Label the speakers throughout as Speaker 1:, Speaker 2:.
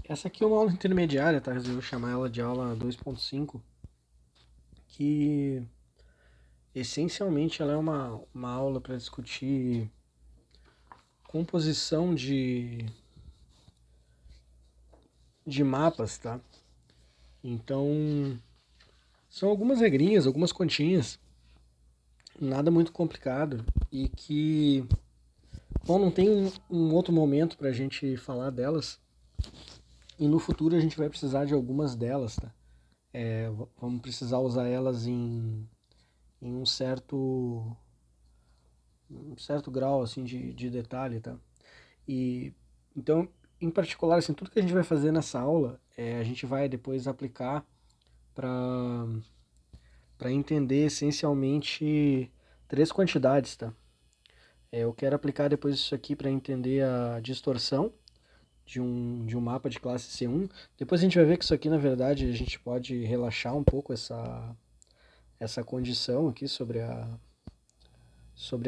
Speaker 1: Essa aqui é uma aula intermediária, tá? Resolvi chamar ela de aula 2.5, que essencialmente ela é uma aula para discutir composição de mapas, tá? Então, são algumas regrinhas, algumas continhas, nada muito complicado e que, bom, não tem um outro momento para a gente falar delas e no futuro a gente vai precisar de algumas delas, tá? Vamos precisar usar elas em um certo grau assim de detalhe, tá? E então, em particular, assim, tudo que a gente vai fazer nessa aula, a gente vai depois aplicar para entender essencialmente três quantidades, tá? Eu quero aplicar depois isso aqui para entender a distorção de um mapa de classe C1. Depois a gente vai ver que isso aqui, na verdade, a gente pode relaxar um pouco essa condição aqui sobre a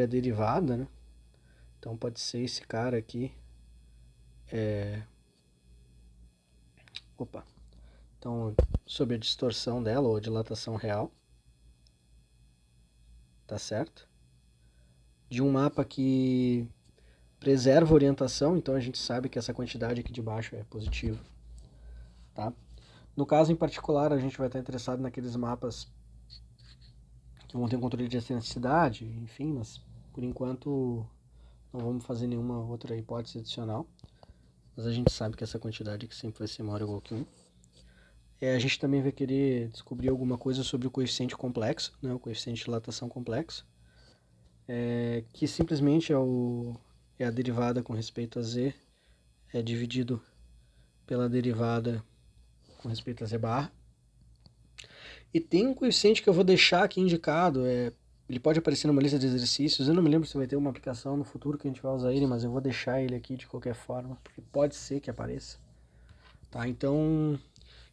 Speaker 1: derivada, né? Então pode ser esse cara aqui. Opa. Então, sobre a distorção dela, ou a dilatação real, tá certo? De um mapa que preserva a orientação, então a gente sabe que essa quantidade aqui de baixo é positiva, tá? No caso em particular, a gente vai estar interessado naqueles mapas que vão ter um controle de elasticidade, enfim, mas por enquanto não vamos fazer nenhuma outra hipótese adicional. Mas a gente sabe que essa quantidade aqui sempre vai ser maior ou igual que 1. A gente também vai querer descobrir alguma coisa sobre o coeficiente complexo, né, o coeficiente de dilatação complexo, que simplesmente é a derivada com respeito a z dividido pela derivada com respeito a z barra. E tem um coeficiente que eu vou deixar aqui indicado, ele pode aparecer numa lista de exercícios, eu não me lembro se vai ter uma aplicação no futuro que a gente vai usar ele, mas eu vou deixar ele aqui de qualquer forma, porque pode ser que apareça. Tá, então,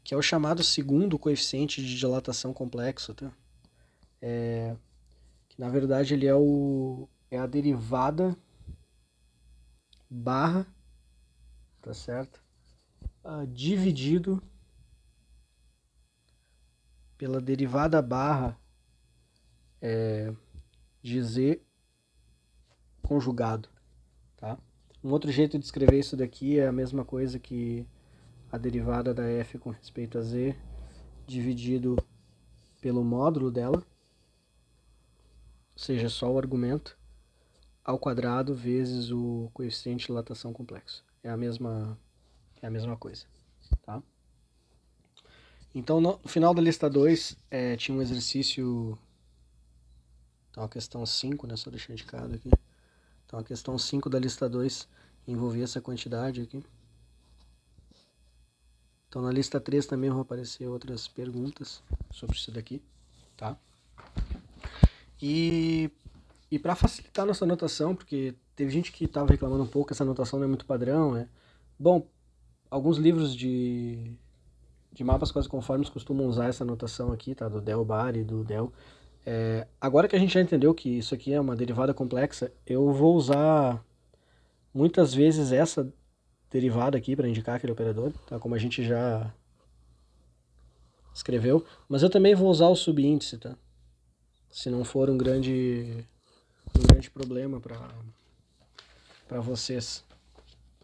Speaker 1: que é o chamado segundo coeficiente de dilatação complexo, tá? Que na verdade ele é a derivada barra, tá certo? Dividido pela derivada barra de z conjugado, tá? Um outro jeito de escrever isso daqui é a mesma coisa que a derivada da f com respeito a z dividido pelo módulo dela, ou seja, só o argumento, ao quadrado vezes o coeficiente de dilatação complexo. É a mesma coisa, tá? Então, no final da lista 2, tinha um exercício, então a questão 5, né, só deixar indicado aqui. Então, a questão 5 da lista 2 envolvia essa quantidade aqui. Então, na lista 3 também vão aparecer outras perguntas sobre isso daqui, tá? E para facilitar nossa anotação, porque teve gente que estava reclamando um pouco que essa anotação não é muito padrão, Bom, alguns livros de mapas quase conformes costumam usar essa notação aqui, tá? Do del bar e do del. Agora que a gente já entendeu que isso aqui é uma derivada complexa, eu vou usar muitas vezes essa derivada aqui para indicar aquele operador, tá? Como a gente já escreveu. Mas eu também vou usar o subíndice, tá? Se não for um grande problema para vocês,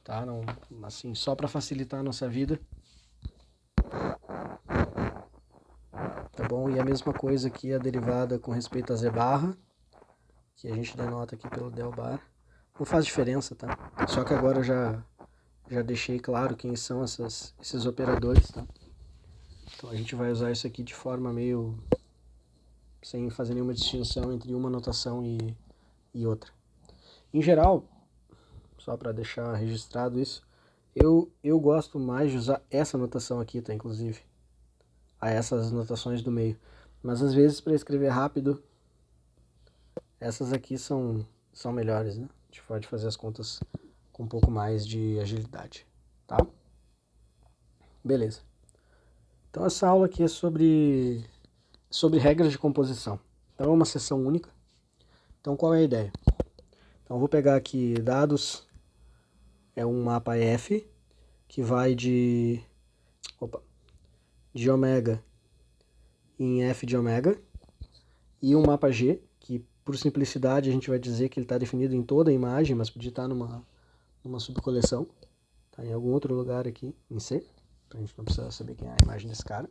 Speaker 1: tá? Não, assim, só para facilitar a nossa vida. Tá bom? E a mesma coisa aqui a derivada com respeito a z barra, que a gente denota aqui pelo del bar. Não faz diferença, tá? Só que agora eu já deixei claro quem são esses operadores, tá? Então a gente vai usar isso aqui de forma meio sem fazer nenhuma distinção entre uma notação e outra. Em geral, só para deixar registrado isso, eu gosto mais de usar essa notação aqui, tá? Inclusive, a essas notações do meio. Mas às vezes para escrever rápido, essas aqui são melhores, né? A gente pode fazer as contas com um pouco mais de agilidade, tá? Beleza. Então essa aula aqui é sobre regras de composição. Então é uma sessão única. Então qual é a ideia? Então eu vou pegar aqui dados, é um mapa F, que vai de ômega em f de ômega, e um mapa G, que por simplicidade a gente vai dizer que ele está definido em toda a imagem, mas podia estar numa subcoleção, tá em algum outro lugar aqui em C, a gente não precisa saber quem é a imagem desse cara.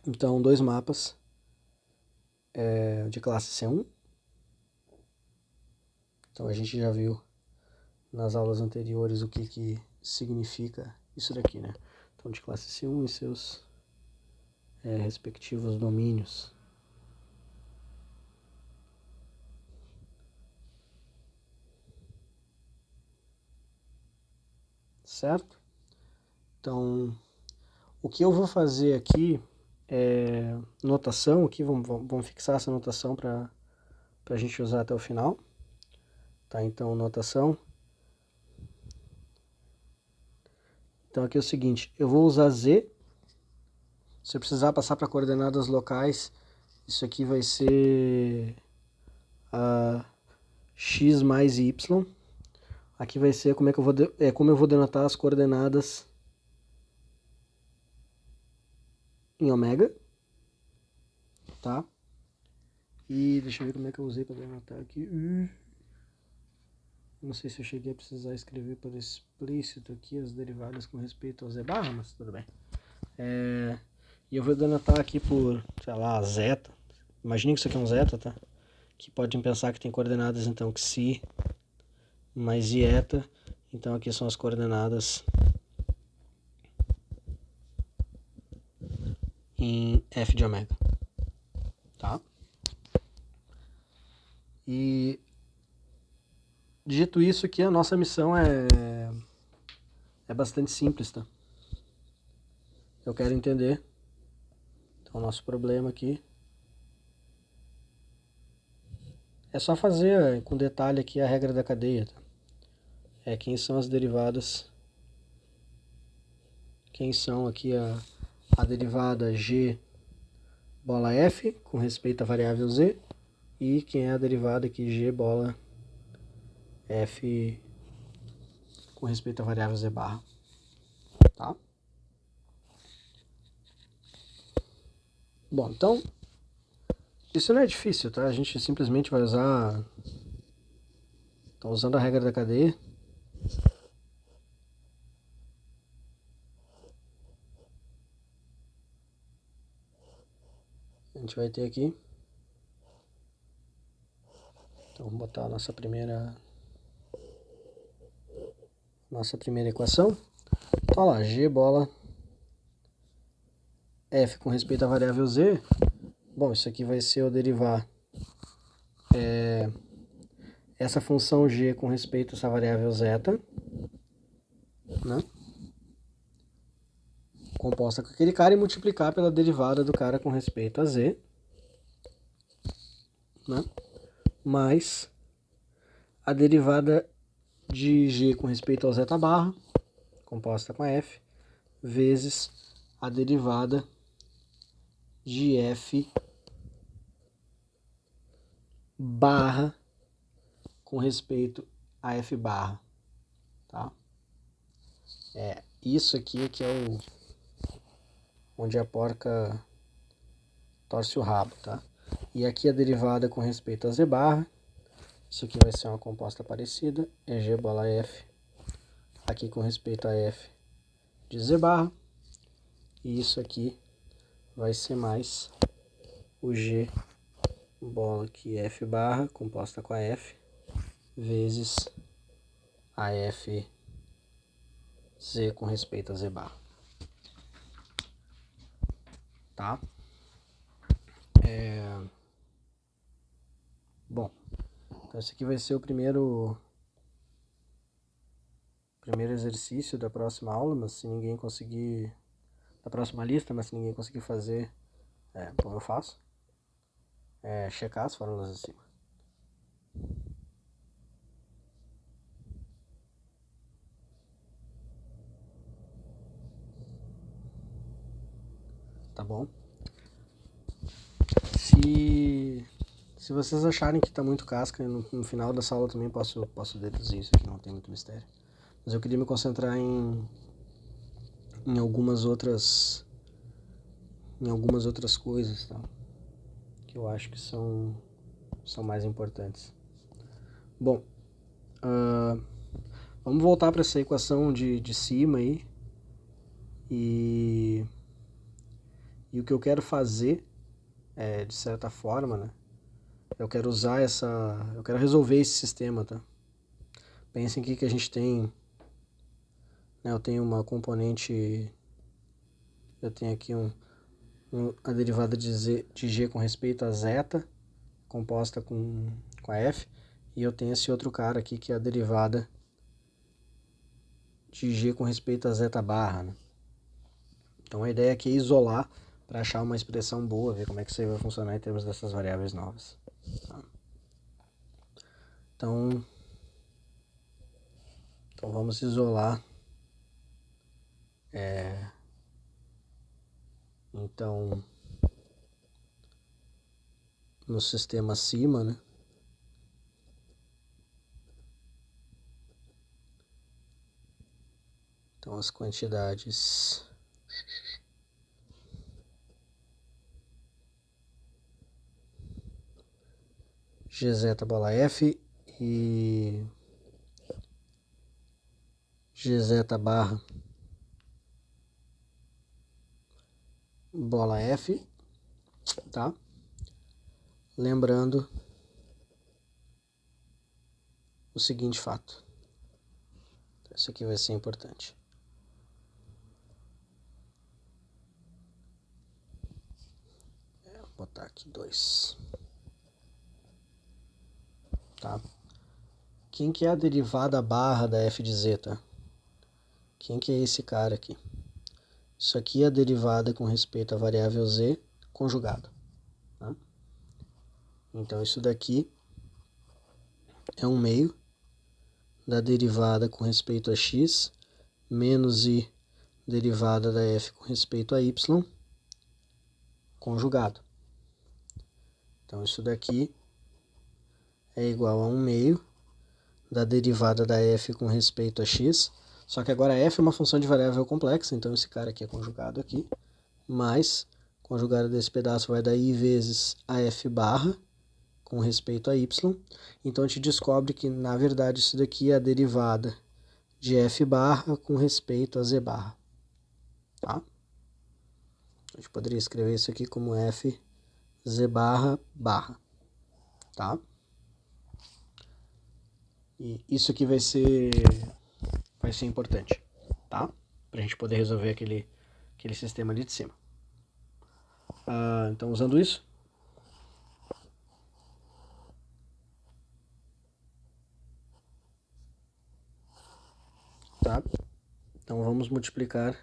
Speaker 1: Então, 2 mapas de classe C1. Então a gente já viu nas aulas anteriores o que significa isso daqui, né? Então, de classe C1 e seus respectivos domínios. Certo? Então, o que eu vou fazer aqui é notação, aqui vamos fixar essa notação para a gente usar até o final. Tá, então, notação. Então, aqui é o seguinte, eu vou usar Z. Se eu precisar passar para coordenadas locais, isso aqui vai ser x mais y. Aqui vai ser como eu vou denotar as coordenadas em ômega, tá? E deixa eu ver como é que eu usei para denotar aqui. Não sei se eu cheguei a precisar escrever por explícito aqui as derivadas com respeito ao z barra, mas tudo bem. E eu vou denotar aqui por, sei lá, zeta. Imagine que isso aqui é um zeta, tá? Que podem pensar que tem coordenadas, então, que si mais ieta. Então, aqui são as coordenadas em f de ômega, tá? E dito isso aqui, a nossa missão é bastante simples, tá? Eu quero entender, então, o nosso problema aqui é só fazer com detalhe aqui a regra da cadeia, tá? Quem são as derivadas, quem são aqui a derivada g bola f com respeito à variável z, e quem é a derivada aqui g bola f com respeito à variável z barra, tá? Bom, então, isso não é difícil, tá? A gente simplesmente vai usar, tá usando a regra da cadeia. A gente vai ter aqui, então vamos botar a nossa primeira equação. Então, lá, g bola f com respeito à variável z. Bom, isso aqui vai ser eu derivar essa função g com respeito a essa variável zeta, né? Composta com aquele cara, e multiplicar pela derivada do cara com respeito a z, né? Mais a derivada de g com respeito ao zeta barra, composta com a f, vezes a derivada de f barra com respeito a f barra, tá? Isso aqui que é onde a porca torce o rabo, tá? E aqui a derivada com respeito a z barra, isso aqui vai ser uma composta parecida, é g bola f, aqui com respeito a f de z barra, e isso aqui vai ser mais o g bola aqui f barra, composta com a f, vezes a f z com respeito a z barra, tá? Bom, então esse aqui vai ser o primeiro exercício da próxima aula, mas se ninguém conseguir, da próxima lista, mas se ninguém conseguir fazer, como eu faço, checar as fórmulas acima. Tá bom? Se vocês acharem que tá muito casca, no final dessa aula também posso deduzir isso aqui, não tem muito mistério. Mas eu queria me concentrar em algumas outras coisas, tá? Que eu acho que são mais importantes. Bom, vamos voltar para essa equação de cima aí. E o que eu quero fazer, de certa forma, né? Eu quero resolver esse sistema, tá? Pensem que a gente tem, né? Eu tenho uma componente, eu tenho aqui a derivada de g com respeito a zeta, composta com a f, e eu tenho esse outro cara aqui que é a derivada de g com respeito a zeta barra, né? Então a ideia aqui é isolar para achar uma expressão boa, ver como é que isso aí vai funcionar em termos dessas variáveis novas. Tá? Então vamos isolar. Então, no sistema acima, né? Então as quantidades gz bola f e gz barra bola f, tá? Lembrando o seguinte fato. Isso aqui vai ser importante. Vou botar aqui 2. Tá? Quem que é a derivada barra da f de z, tá? Quem que é esse cara aqui? Isso aqui é a derivada com respeito à variável z conjugada. Tá? Então isso daqui é um meio da derivada com respeito a x menos i derivada da f com respeito a y conjugado. Então isso daqui é igual a 1 meio da derivada da f com respeito a x, só que agora f é uma função de variável complexa, então esse cara aqui é conjugado aqui, mais conjugado desse pedaço vai dar i vezes a f barra com respeito a y. Então a gente descobre que na verdade isso daqui é a derivada de f barra com respeito a z barra. Tá? A gente poderia escrever isso aqui como f z barra barra. Tá? E isso aqui vai ser importante, tá? Pra gente poder resolver aquele sistema ali de cima. Então, usando isso, tá? Então vamos multiplicar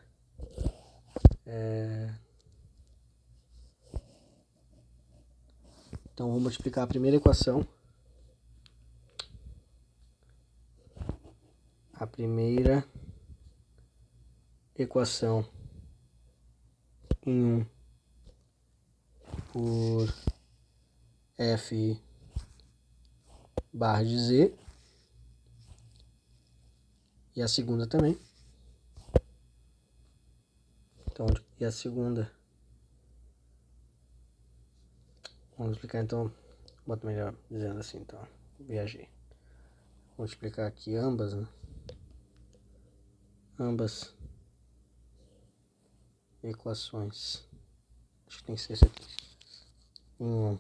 Speaker 1: Então vou multiplicar a primeira equação. A primeira equação em 1 por f barra de z. E a segunda também. Então, e a segunda. Vamos multiplicar então. Bota melhor dizendo assim, então. Viajei. Vou multiplicar aqui ambas, né? Ambas equações. Acho que tem que ser isso aqui. Em 1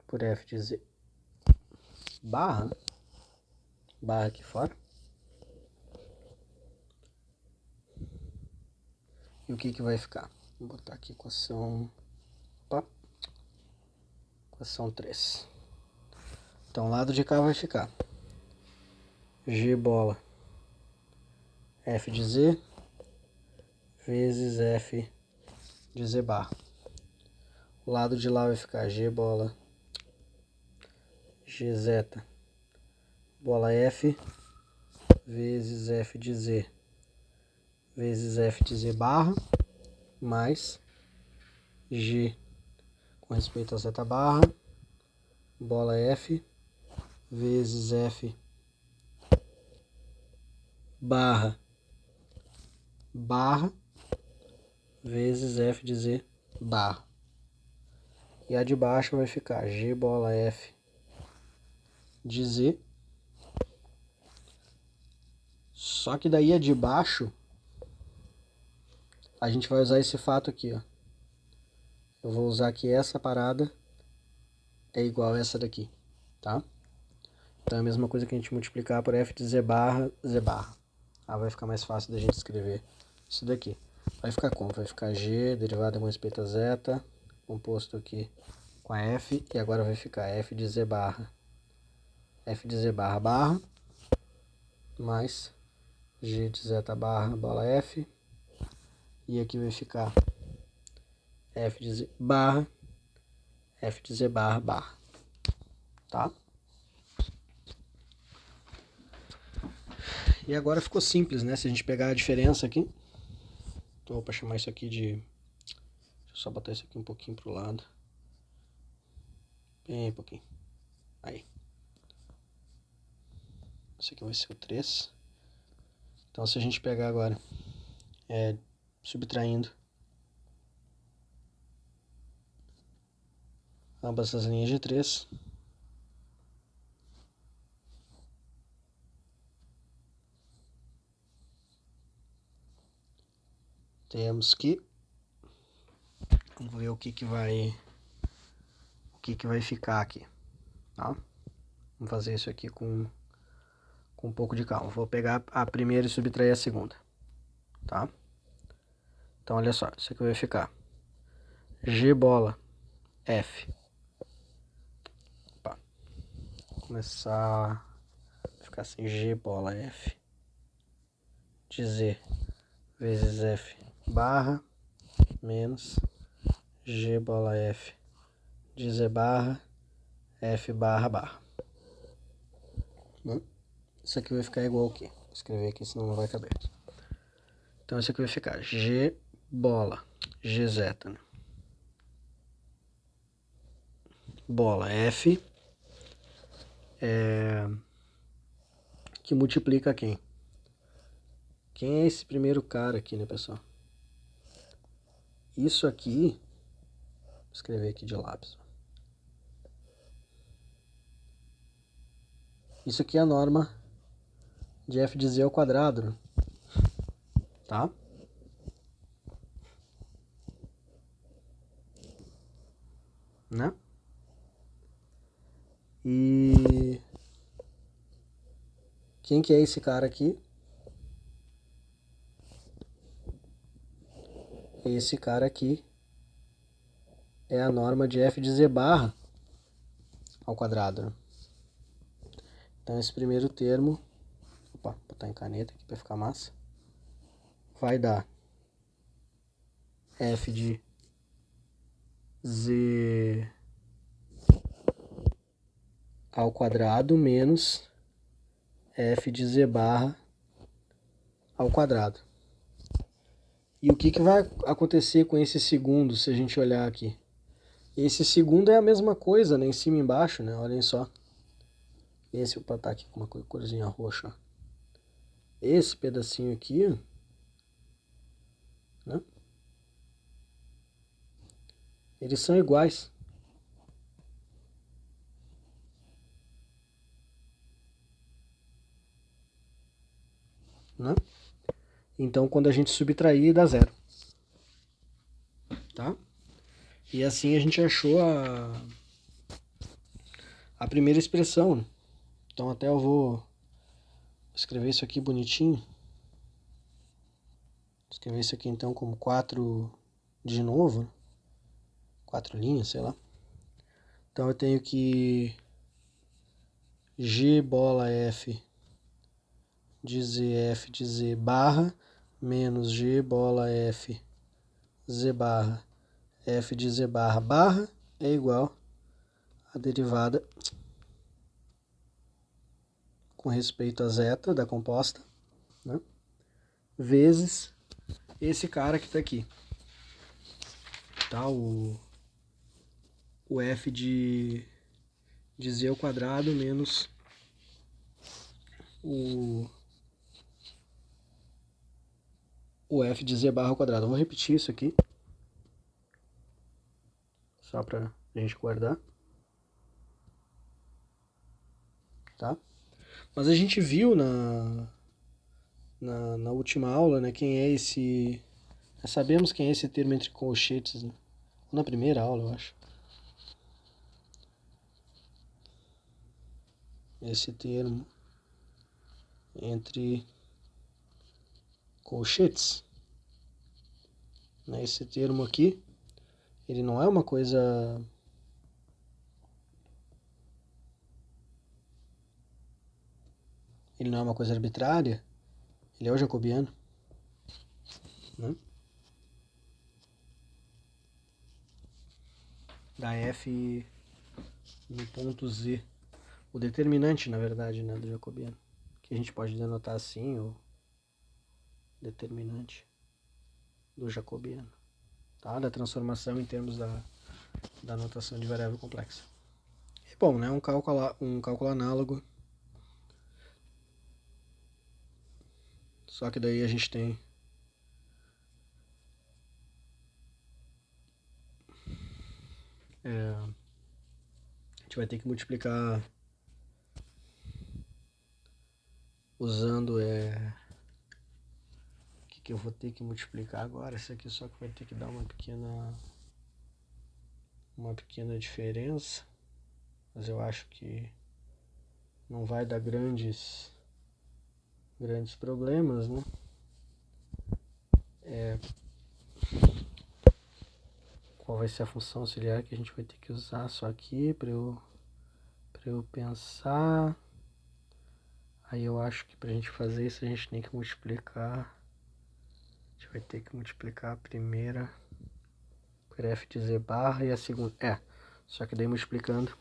Speaker 1: por f de z barra aqui fora. E o que vai ficar? Vou botar aqui equação 3. Então, lado de cá vai ficar g bola f de z vezes f de z barra. O lado de lá vai ficar g bola g zeta bola f vezes f de z vezes f de z barra mais g com respeito a zeta barra bola f vezes f barra vezes f de z barra. E a de baixo vai ficar g bola f de z. Só que daí a de baixo, a gente vai usar esse fato aqui, ó. Eu vou usar que essa parada é igual a essa daqui, tá? Então é a mesma coisa que a gente multiplicar por f de z barra, z barra. Vai ficar mais fácil da gente escrever isso daqui. Vai ficar como? Vai ficar g, derivada com respeito a zeta, composto aqui com a f, e agora vai ficar f de z barra barra, mais g de zeta barra bola f, e aqui vai ficar f de z barra barra, tá? E agora ficou simples, né? Se a gente pegar a diferença aqui, então, para chamar isso aqui de... Deixa eu só botar isso aqui um pouquinho pro lado. Bem pouquinho. Aí. Esse aqui vai ser o 3. Então, se a gente pegar agora, subtraindo ambas as linhas de 3, temos que... Vamos ver o que vai ficar aqui, tá? Vamos fazer isso aqui com um pouco de calma. Vou pegar a primeira e subtrair a segunda, tá? Então, olha só, isso aqui vai ficar g bola f. Opa. Vou começar a ficar assim, g bola f de z vezes f barra menos g bola f de z barra f barra barra. Isso aqui vai ficar igual ao quê? Vou escrever aqui, senão não vai caber. Então, isso aqui vai ficar g bola, g zeta, né? Bola f, que multiplica quem? Quem é esse primeiro cara aqui, né, pessoal? Isso aqui, vou escrever aqui de lápis. Isso aqui é a norma de f de z ao quadrado, né? Tá? Né? E quem que é esse cara aqui? Esse cara aqui é a norma de f de z barra ao quadrado, né? Então esse primeiro termo, vou botar em caneta aqui para ficar massa, vai dar f de z ao quadrado menos f de z barra ao quadrado. E o que vai acontecer com esse segundo, se a gente olhar aqui? Esse segundo é a mesma coisa, né? Em cima e embaixo, né? Olhem só. Esse, vou botar aqui com uma corzinha roxa. Esse pedacinho aqui, né? Eles são iguais. Né? Então, quando a gente subtrair, dá zero. Tá? E assim a gente achou a primeira expressão, né? Então até eu vou escrever isso aqui bonitinho. Escrever isso aqui então como 4 de novo, né? 4 linhas, sei lá. Então eu tenho que g bola f de z barra menos g bola f z barra f de z barra barra é igual a derivada com respeito a zeta da composta, né? Vezes esse cara que está aqui, tá? O f de z ao quadrado menos o f de z barra ao quadrado. Eu vou repetir isso aqui, só para a gente guardar. Tá? Mas a gente viu na última aula, né, quem é esse... Já sabemos quem é esse termo entre colchetes, né? Na primeira aula, eu acho. Esse termo entre colchetes. Esse termo aqui, ele não é uma coisa... Ele não é uma coisa arbitrária, ele é o jacobiano, né? Da f no ponto z. O determinante, na verdade, né, do jacobiano. Que a gente pode denotar assim, o determinante do jacobiano. Tá? Da transformação em termos da notação de variável complexa. E, bom, né, um cálculo análogo. Só que daí a gente tem a gente vai ter que multiplicar usando o que eu vou ter que multiplicar agora? Esse aqui só que vai ter que dar uma pequena diferença, mas eu acho que não vai dar grandes problemas, né? Qual vai ser a função auxiliar que a gente vai ter que usar só aqui para eu pensar. Aí eu acho que para a gente fazer isso a gente tem que multiplicar. A gente vai ter que multiplicar a primeira por f de z barra e a segunda. Só que daí multiplicando.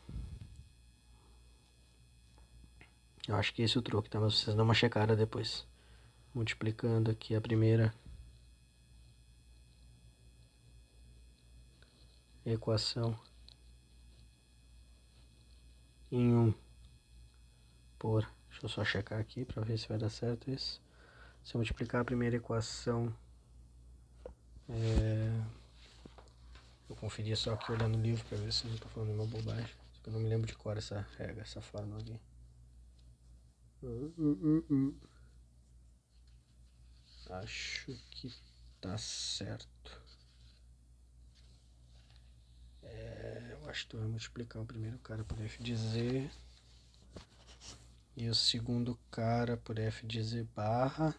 Speaker 1: Eu acho que esse é o truque, tá? Mas vocês dão uma checada depois. Multiplicando aqui a primeira equação em 1 por... Deixa eu só checar aqui para ver se vai dar certo isso. Se eu multiplicar a primeira equação... Eu conferi só aqui olhando o livro para ver se não estou falando nenhuma bobagem. Eu não me lembro de cor essa regra, essa fórmula aqui. Acho que tá certo. Eu acho que tu vai multiplicar o primeiro cara por f de z e o segundo cara por f de z barra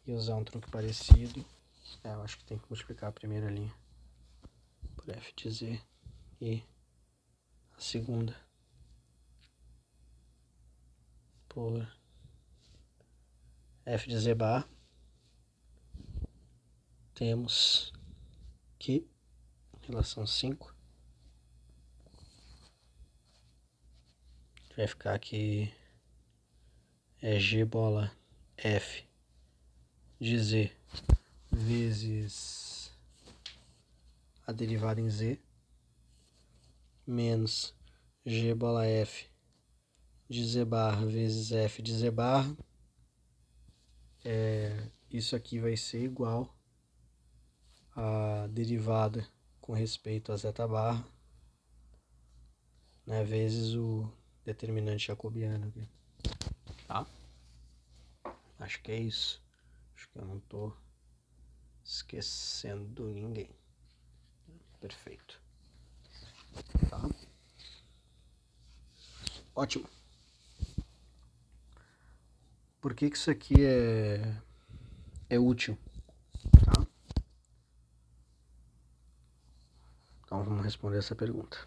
Speaker 1: e usar um truque parecido. Eu acho que tem que multiplicar a primeira linha por f de z e a segunda por f de z barra. Temos que relação 5 vai ficar aqui g bola f de z vezes a derivada em z menos g bola f de z barra vezes f de z barra. Isso aqui vai ser igual a derivada com respeito a zeta barra, né, vezes o determinante jacobiano aqui. Tá? Acho que é isso. Acho que eu não estou esquecendo ninguém. Perfeito. Tá? Ótimo. Por que isso aqui é útil? Tá? Então vamos responder essa pergunta.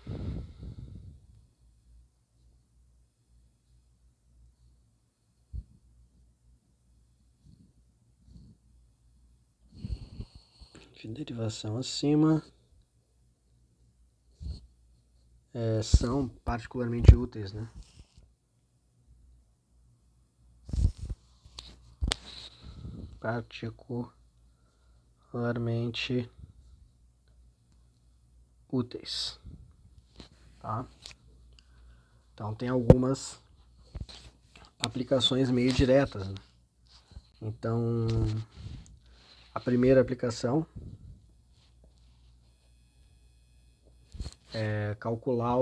Speaker 1: De derivação acima são particularmente úteis, né? Particularmente úteis, tá? Então tem algumas aplicações meio diretas, né? Então, a primeira aplicação é calcular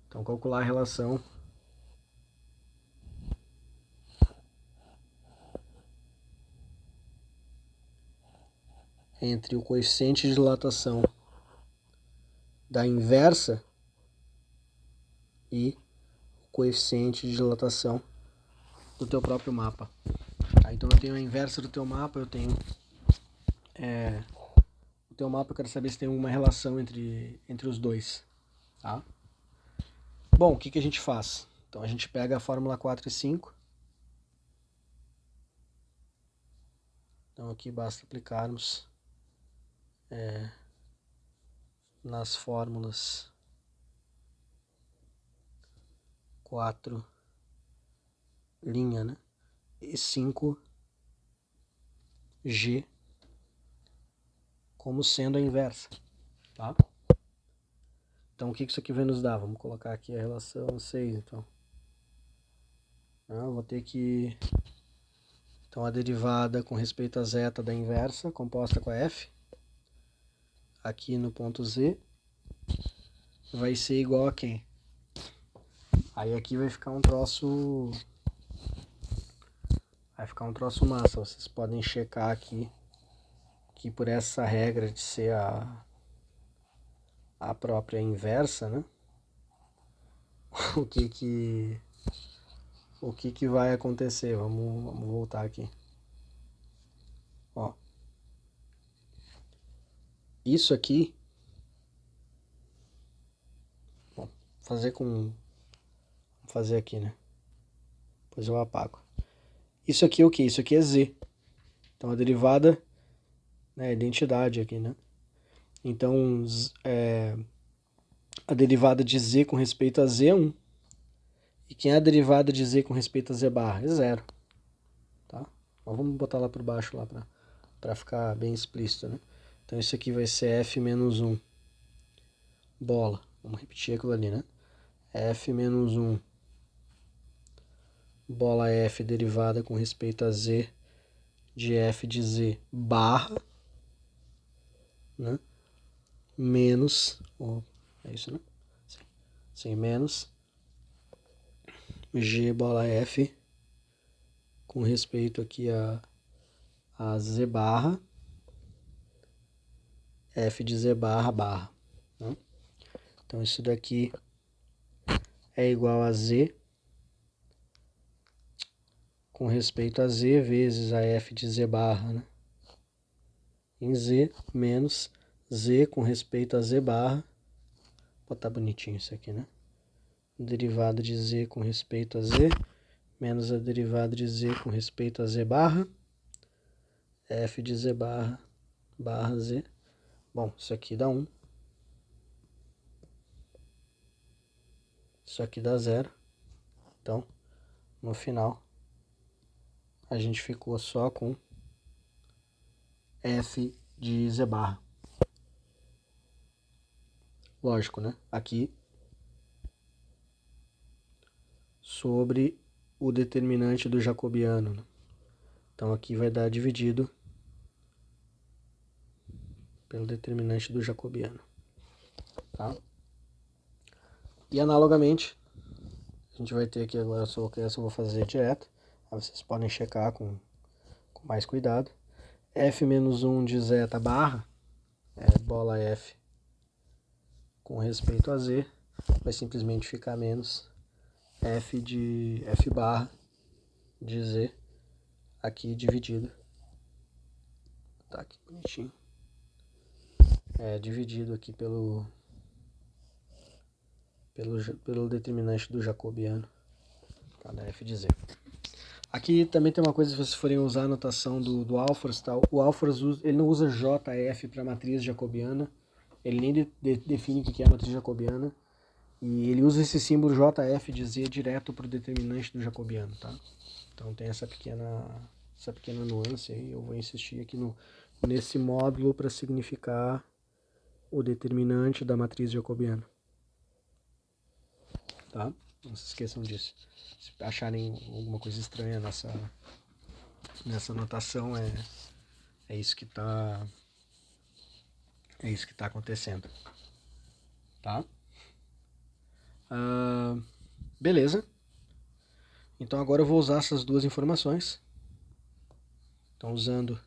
Speaker 1: calcular a relação entre o coeficiente de dilatação da inversa e o coeficiente de dilatação do teu próprio mapa. Tá? Então eu tenho a inversa do teu mapa, eu tenho o teu mapa, eu quero saber se tem uma relação entre os dois. Tá? Bom, o que a gente faz? Então a gente pega a fórmula 4 e 5. Então aqui basta aplicarmos nas fórmulas 4 linha, né? E 5G como sendo a inversa, tá? Então o que isso aqui vai nos dar? Vamos colocar aqui a relação 6, então. Eu vou ter que... Então a derivada com respeito a zeta da inversa, composta com a f, aqui no ponto z, vai ser igual a quem? Aí aqui vai ficar um troço... Vai ficar um troço massa. Vocês podem checar aqui que por essa regra de ser a própria inversa, né? O que vai acontecer? Vamos voltar aqui. Ó. Isso aqui, bom, vou fazer aqui, né? Depois eu apago. Isso aqui é o que? Isso aqui é z. Então a derivada, né, a identidade aqui, né? Então a derivada de z com respeito a z é 1. E quem é a derivada de z com respeito a z barra? É 0. Tá? Mas vamos botar lá por baixo lá para ficar bem explícito, né? Então isso aqui vai ser f menos 1 bola. Vamos repetir aquilo ali, né? F menos 1 bola f derivada com respeito a z de f de z barra, né? Menos, é isso, né? Sim, menos g bola f com respeito aqui a z barra, f de z barra barra, né? Então isso daqui é igual a z com respeito a z vezes a f de z barra, né? Em z menos z com respeito a z barra, vou botar bonitinho isso aqui, né? Derivada de z com respeito a z menos a derivada de z com respeito a z barra, f de z barra barra z. Bom, isso aqui dá 1. Isso aqui dá 0. Então, no final, a gente ficou só com f de z barra. Lógico, né? Aqui, sobre o determinante do jacobiano, né? Então, aqui vai dar dividido pelo determinante do jacobiano. Tá? E, analogamente, a gente vai ter aqui agora, essa eu vou fazer direto. Aí vocês podem checar com mais cuidado. F menos 1 de zeta barra, bola F com respeito a Z, vai simplesmente ficar menos F de F barra de Z aqui dividido. Tá aqui bonitinho. Dividido aqui pelo determinante do jacobiano, tá, da F de Z. Aqui também tem uma coisa, se vocês forem usar a notação do Alfors, tá? O Alfors ele não usa JF para matriz jacobiana, ele nem define o que é a matriz jacobiana, e ele usa esse símbolo JF de Z direto para o determinante do jacobiano, tá? Então tem essa pequena nuance aí, eu vou insistir aqui nesse módulo para significar o determinante da matriz jacobiana, tá? Não se esqueçam disso. Se acharem alguma coisa estranha nessa notação, é isso que está acontecendo, tá? Beleza. Então agora eu vou usar essas duas informações. Então usando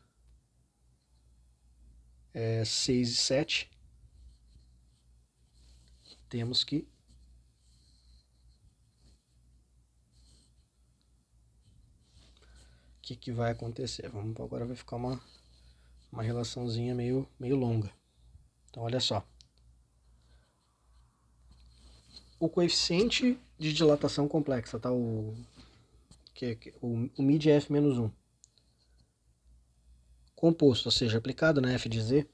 Speaker 1: 6 e 7, temos que o que vai acontecer? Agora vai ficar uma relaçãozinha meio longa. Então olha só. O coeficiente de dilatação complexa, tá? O mid é f-1. Composto, ou seja, aplicado na f de z,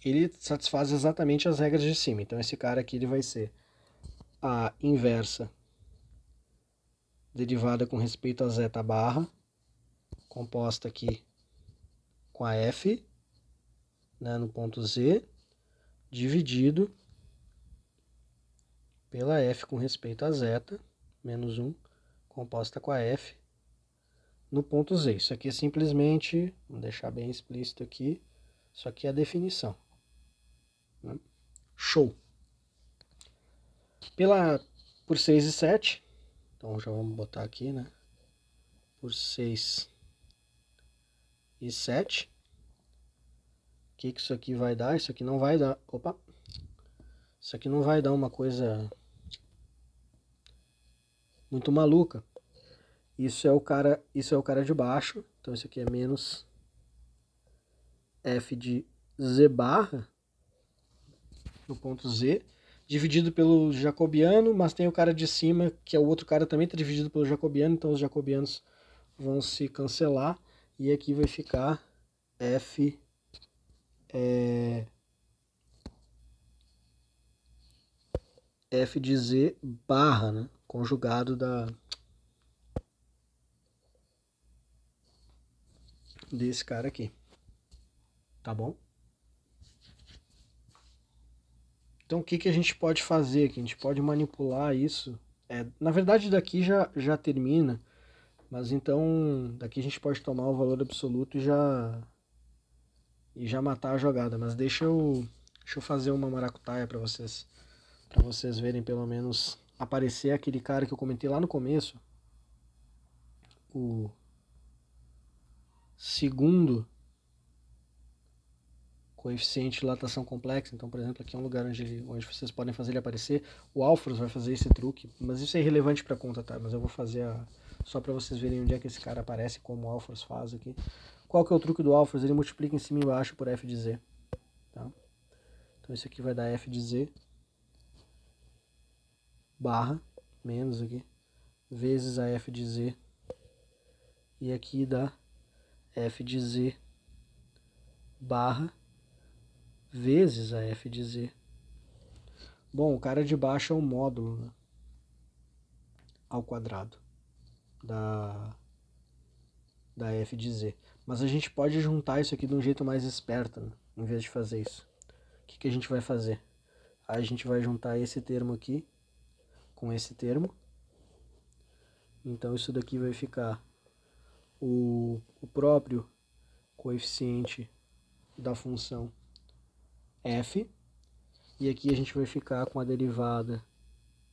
Speaker 1: ele satisfaz exatamente as regras de cima. Então esse cara aqui ele vai ser a inversa derivada com respeito a zeta barra, composta aqui com a f, né, no ponto z, dividido pela f com respeito a zeta, menos 1, composta com a f, no ponto z. Isso aqui é simplesmente, vamos deixar bem explícito aqui, isso aqui é a definição. Né? Show! Por 6 e 7, então já vamos botar aqui, né? Por 6 e 7. O que isso aqui vai dar? Isso aqui não vai dar... Opa! Isso aqui não vai dar uma coisa muito maluca. Isso é o cara de baixo. Então isso aqui é menos f de z barra no ponto z, dividido pelo jacobiano, mas tem o cara de cima, que é o outro cara também está dividido pelo jacobiano, então os jacobianos vão se cancelar, e aqui vai ficar f f de z barra, né, conjugado desse cara aqui, tá bom? Então o que a gente pode fazer aqui? A gente pode manipular isso. Na verdade daqui já termina, mas então daqui a gente pode tomar o valor absoluto e já matar a jogada. Mas deixa eu fazer uma maracutaia para vocês verem pelo menos aparecer aquele cara que eu comentei lá no começo, o segundo coeficiente de dilatação complexa. Então, por exemplo, aqui é um lugar onde vocês podem fazer ele aparecer. O Alphorus vai fazer esse truque, mas isso é irrelevante para a conta, tá? Mas eu vou fazer só para vocês verem onde é que esse cara aparece, como o Alphorus faz aqui. Qual que é o truque do Alphorus? Ele multiplica em cima e embaixo por f de z. Tá? Então isso aqui vai dar f de z barra, menos aqui, vezes a f de z. E aqui dá f de z barra vezes a f de z. Bom, o cara de baixo é o módulo, né, ao quadrado da f de z. Mas a gente pode juntar isso aqui de um jeito mais esperto, né, em vez de fazer isso. O que a gente vai fazer? A gente vai juntar esse termo aqui com esse termo. Então isso daqui vai ficar o próprio coeficiente da função f. E aqui a gente vai ficar com a derivada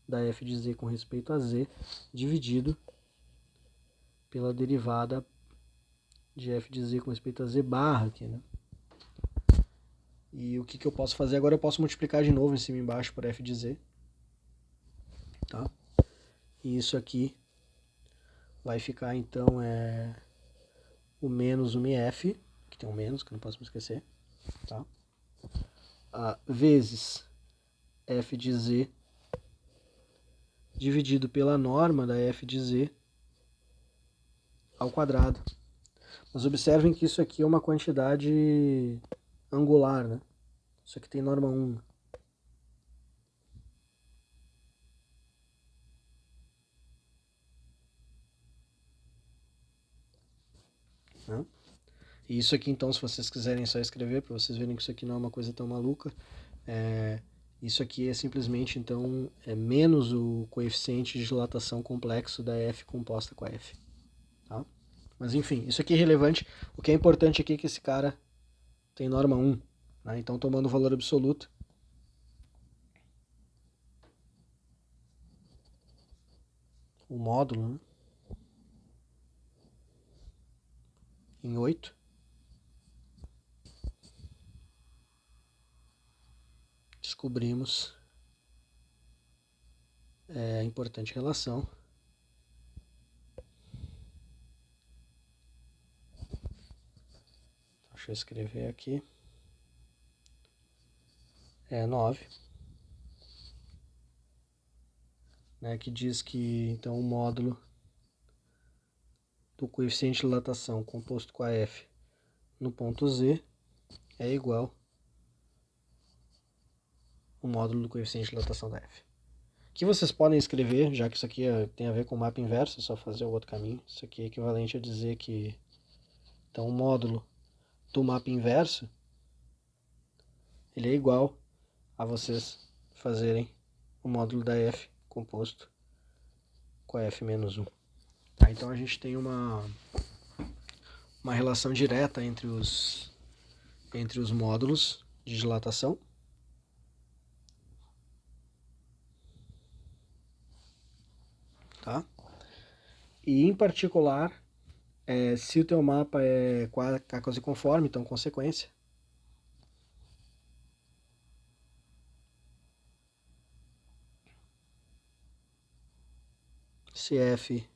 Speaker 1: da f de z com respeito a z, dividido pela derivada de f de z com respeito a z barra aqui, né? E o que eu posso fazer agora? Eu posso multiplicar de novo em cima e embaixo por f de z, tá? E isso aqui vai ficar, então, o menos o μf, que tem um menos, que eu não posso me esquecer, tá? Vezes f de z dividido pela norma da f de z ao quadrado. Mas observem que isso aqui é uma quantidade angular, né? Isso aqui tem norma 1. Né? E isso aqui, então, se vocês quiserem só escrever, para vocês verem que isso aqui não é uma coisa tão maluca, Isso aqui é simplesmente, então, menos o coeficiente de dilatação complexo da F composta com a F. Tá? Mas enfim, isso aqui é relevante. O que é importante aqui é que esse cara tem norma 1. Né? Então, tomando o valor absoluto, o módulo, né? Em 8, descobrimos a importante relação. Deixa eu escrever aqui. É 9. Né, que diz que então o módulo do coeficiente de dilatação composto com a F no ponto Z é igual ao módulo do coeficiente de dilatação da F. Que vocês podem escrever, já que isso aqui tem a ver com o mapa inverso, é só fazer o outro caminho. Isso aqui é equivalente a dizer que então o módulo do mapa inverso ele é igual a vocês fazerem o módulo da F composto com a F menos 1. Tá, então a gente tem uma relação direta entre os módulos de dilatação. Tá? E em particular, se o teu mapa é quase conforme, então consequência, se F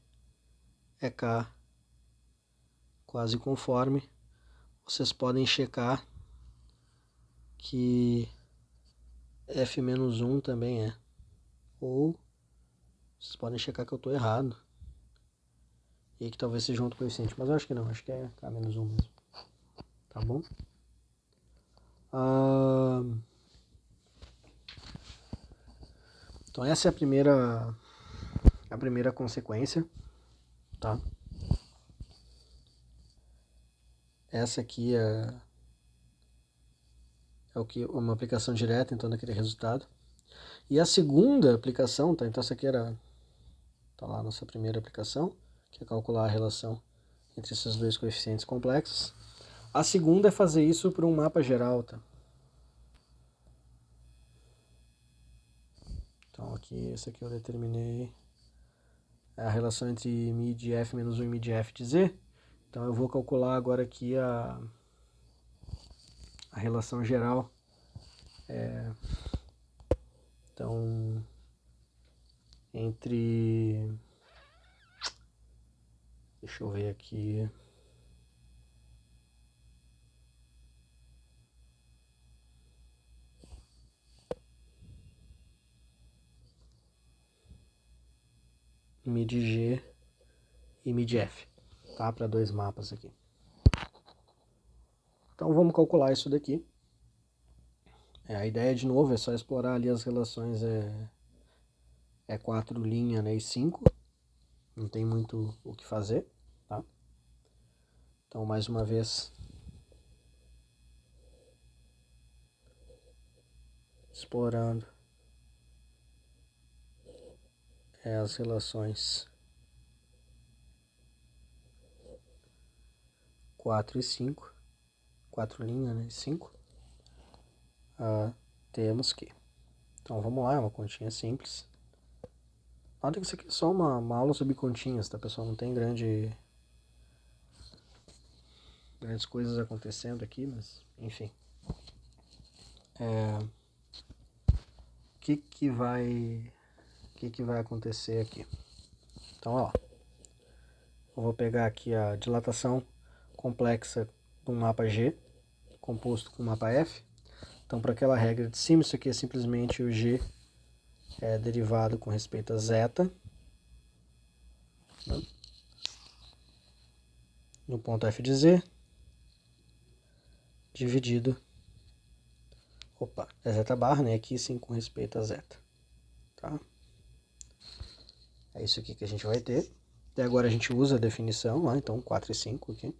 Speaker 1: é K quase conforme, vocês podem checar que F menos 1 também é. Ou vocês podem checar que eu estou errado. E que talvez seja outro coeficiente. Mas eu acho que não, acho que é K menos 1 mesmo. Tá bom? Então essa é a primeira consequência. Tá? Essa aqui é uma aplicação direta, então, daquele resultado. E a segunda aplicação, tá? Então essa aqui tá lá a nossa primeira aplicação, que é calcular a relação entre esses dois coeficientes complexos. A segunda é fazer isso para um mapa geral, tá? Então aqui, esse aqui eu determinei a relação entre μ de F menos 1 e μ de F de Z. Então eu vou calcular agora aqui a relação geral. Então, entre... Deixa eu ver aqui... μ de G e μ de F, tá? Para dois mapas aqui. Então vamos calcular isso daqui. A ideia, de novo, é só explorar ali as relações 4 linha, né, e 5. Não tem muito o que fazer, tá? Então, mais uma vez, explorando as relações 4 e 5. 4 linha, né, e 5. Temos que... Então vamos lá, é uma continha simples. Nota que isso aqui é só uma aula sobre continhas, tá, pessoal? Não tem grandes coisas acontecendo aqui, mas enfim. O que vai acontecer aqui? Então, ó, eu vou pegar aqui a dilatação complexa de um mapa G composto com um mapa F. Então, para aquela regra de cima, isso aqui é simplesmente o G derivado com respeito a zeta, né, no ponto F de Z, dividido, é zeta barra, né, aqui sim com respeito a zeta, tá? É isso aqui que a gente vai ter. Até agora a gente usa a definição lá, então 4 e 5 aqui.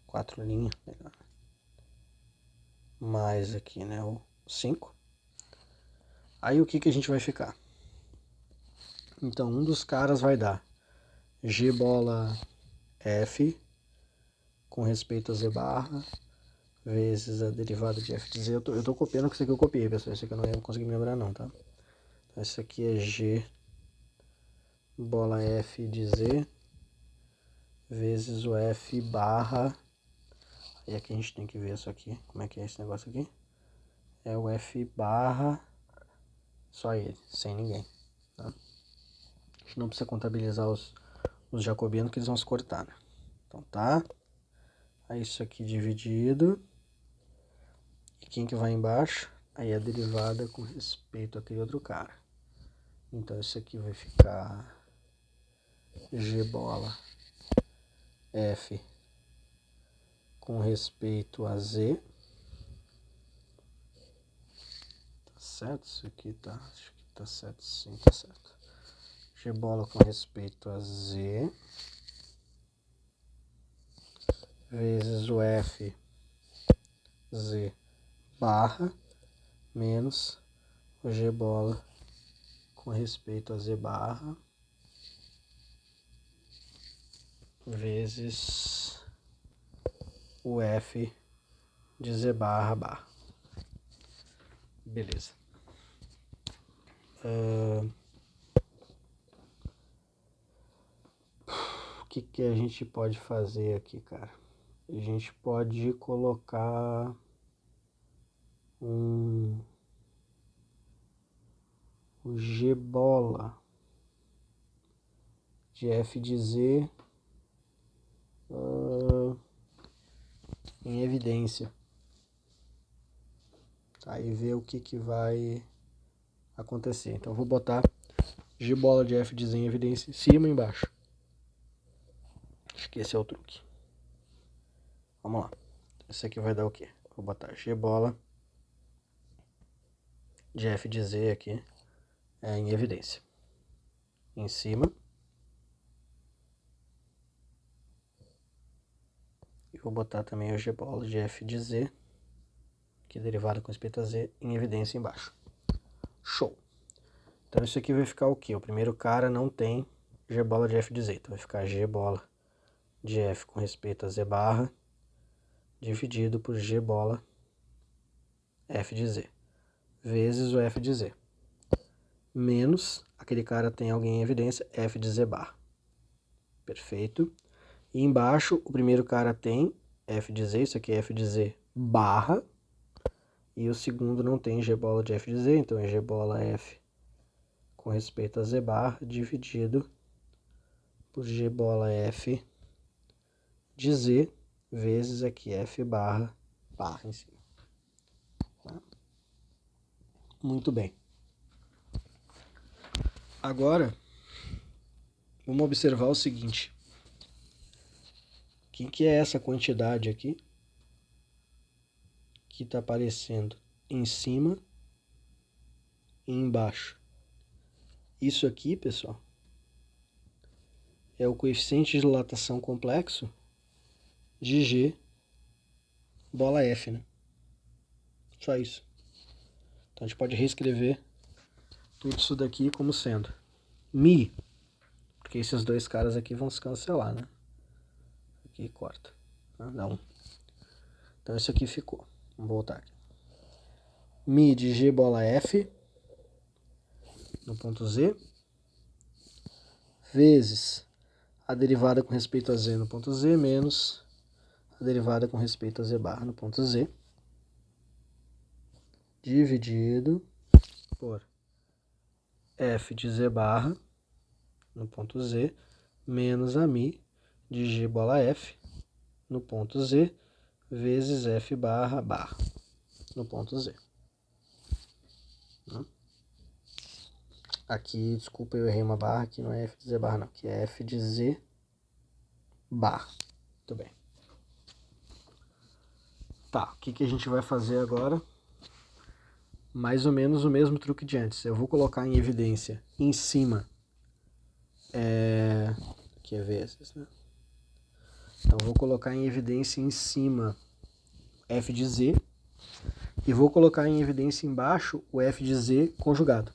Speaker 1: 4 linhas, mais aqui, né, o 5. Aí o que a gente vai ficar? Então, um dos caras vai dar G bola F com respeito a Z barra vezes a derivada de F de Z. Eu tô copiando que isso aqui eu copiei, pessoal. Isso aqui eu não ia conseguir me lembrar não, tá? Então, isso aqui é G bola F de Z vezes o F barra. E aqui a gente tem que ver isso aqui. Como é que é esse negócio aqui? É o F barra, só ele, sem ninguém. Tá? A gente não precisa contabilizar os jacobianos que eles vão se cortar, né? Então tá. Aí isso aqui dividido. E quem que vai embaixo? Aí a derivada com respeito àquele outro cara. Então isso aqui vai ficar G bola F com respeito a Z. Tá certo? Isso aqui tá, acho que tá certo, sim, tá certo. G bola com respeito a Z vezes o F Z barra menos o G bola com respeito a Z barra vezes o F de Z barra barra. Beleza. O que a gente pode fazer aqui, cara? A gente pode colocar o G bola de F de Z em evidência. Tá? E ver o que vai acontecer. Então eu vou botar G bola de F de Z em evidência em cima e embaixo. Acho que esse é o truque. Vamos lá. Esse aqui vai dar o quê? Vou botar G bola de F de Z aqui em evidência. Em cima. E vou botar também o G bola de F de Z, que é derivada com respeito a Z, em evidência embaixo. Show! Então isso aqui vai ficar o quê? O primeiro cara não tem G bola de F de Z. Então vai ficar G bola de F com respeito a Z barra dividido por G bola F de Z vezes o F de Z. Menos, aquele cara tem alguém em evidência, F de Z barra. Perfeito. E embaixo, o primeiro cara tem F de Z, isso aqui é F de Z barra. E o segundo não tem G bola de F de Z, então é G bola F com respeito a Z barra dividido por G bola F de Z vezes aqui F barra em cima. Tá? Muito bem. Agora, vamos observar o seguinte. O que é essa quantidade aqui que está aparecendo em cima e embaixo? Isso aqui, pessoal, é o coeficiente de dilatação complexo de G bola F, né? Só isso. Então a gente pode reescrever tudo isso daqui como sendo Mi, porque esses dois caras aqui vão se cancelar, né? Aqui corta. Dá um. Então isso aqui ficou. Vamos voltar aqui. Mi de G bola F no ponto Z vezes a derivada com respeito a Z no ponto Z menos a derivada com respeito a Z barra no ponto Z dividido por F de Z barra no ponto Z menos a Mi de G bola F no ponto Z vezes F barra no ponto Z. Aqui, desculpa, eu errei uma barra, aqui não é F de Z barra não, aqui é F de Z barra. Muito bem. Tá, o que a gente vai fazer agora? Mais ou menos o mesmo truque de antes. Eu vou colocar em evidência em cima, aqui é vezes, né? Então eu vou colocar em evidência em cima F de Z e vou colocar em evidência embaixo o f de z conjugado.